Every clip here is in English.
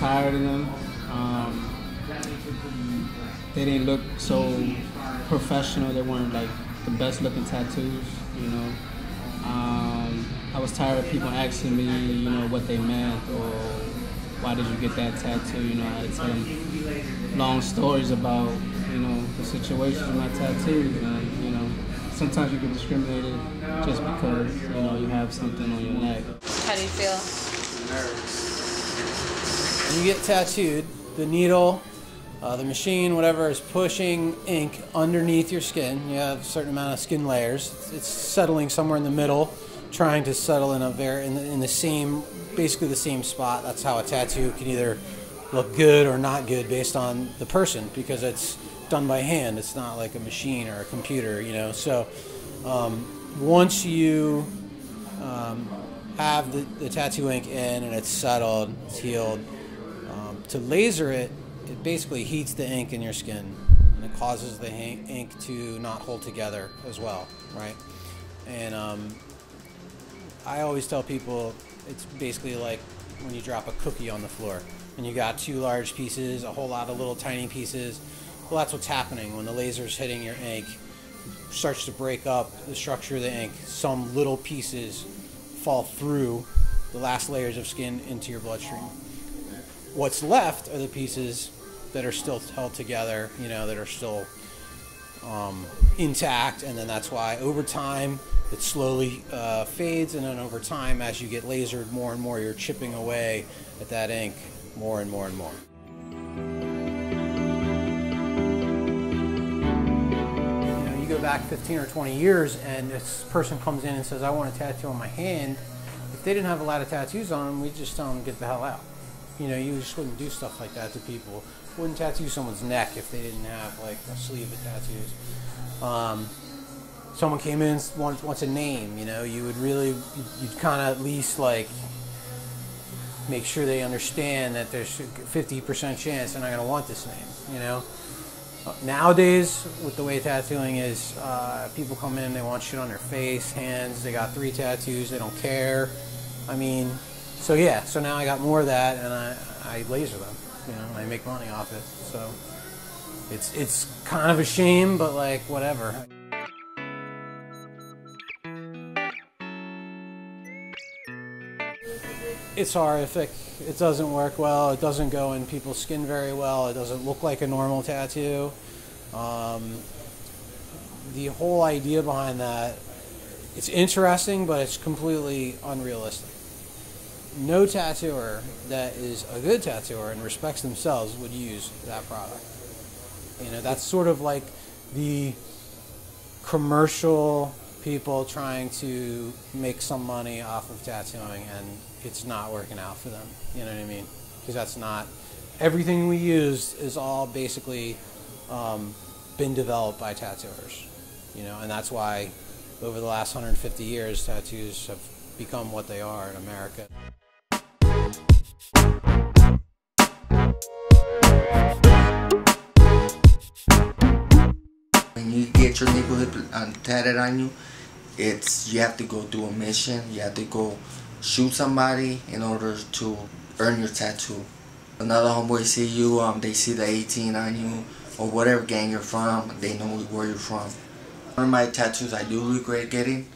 tired of them. They didn't look so professional. They weren't like the best looking tattoos, you know. I was tired of people asking me, you know, what they meant or why did you get that tattoo. You know, I had to tell them long stories about, you know, the situations of my tattoos, and you know, sometimes you get discriminated just because, you know, you have something on your neck. How do you feel? When you get tattooed, the needle, the machine, whatever, is pushing ink underneath your skin. You have a certain amount of skin layers. It's settling somewhere in the middle, trying to settle in in the same, basically the same spot. That's how a tattoo can either look good or not good based on the person, because it's done by hand. It's not like a machine or a computer, you know. So once you have the tattoo ink in and it's settled, it's healed, to laser it, it basically heats the ink in your skin, and it causes the ink to not hold together as well, right? And I always tell people it's basically like when you drop a cookie on the floor and you got two large pieces, a whole lot of little tiny pieces. Well, that's what's happening when the laser's hitting your ink. It starts to break up the structure of the ink. Some little pieces fall through the last layers of skin into your bloodstream. What's left are the pieces that are still held together, you know, that are still intact, and then that's why over time it slowly fades, and then over time, as you get lasered more and more, you're chipping away at that ink more and more and more. You know, you go back 15 or 20 years and this person comes in and says, I want a tattoo on my hand. If they didn't have a lot of tattoos on them, we'd just tell them to get the hell out. You know, you just wouldn't do stuff like that to people. Wouldn't tattoo someone's neck if they didn't have like a sleeve of tattoos. Someone came in, wants a name, you know, you'd kind of at least like make sure they understand that there's a 50% chance they're not going to want this name, you know. Nowadays, with the way tattooing is, people come in, they want shit on their face, hands, they got 3 tattoos, they don't care. I mean, so yeah, so now I got more of that, and I laser them, you know, I make money off it. So it's kind of a shame, but like, whatever. It's horrific. It doesn't work well. It doesn't go in people's skin very well. It doesn't look like a normal tattoo. The whole idea behind that, it's interesting, but it's completely unrealistic. No tattooer that is a good tattooer and respects themselves would use that product. You know, that's sort of like the commercial people trying to make some money off of tattooing, and it's not working out for them. You know what I mean? Because that's not, everything we use is all basically been developed by tattooers. You know, and that's why over the last 150 years, tattoos have become what they are in America. When you get your neighborhood tatted on you, you have to go do a mission. You have to go shoot somebody in order to earn your tattoo. Another homeboy see you, they see the 18 on you, or whatever gang you're from, they know where you're from. One of my tattoos I do regret getting,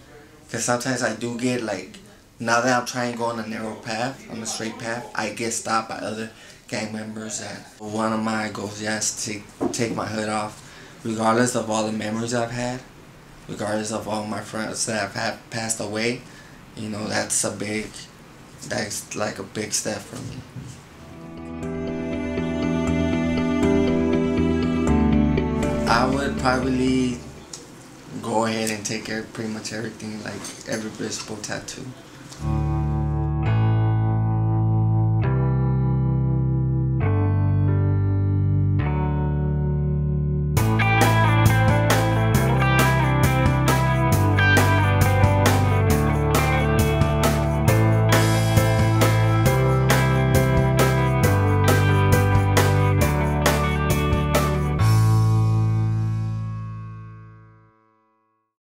because sometimes I do get, like, now that I'm trying to go on a narrow path, on a straight path, I get stopped by other gang members, and one of my goals, yes, to take my hood off, regardless of all the memories I've had, regardless of all my friends that have passed away. You know, that's like a big step for me. I would probably go ahead and take care of pretty much everything, like every visible tattoo.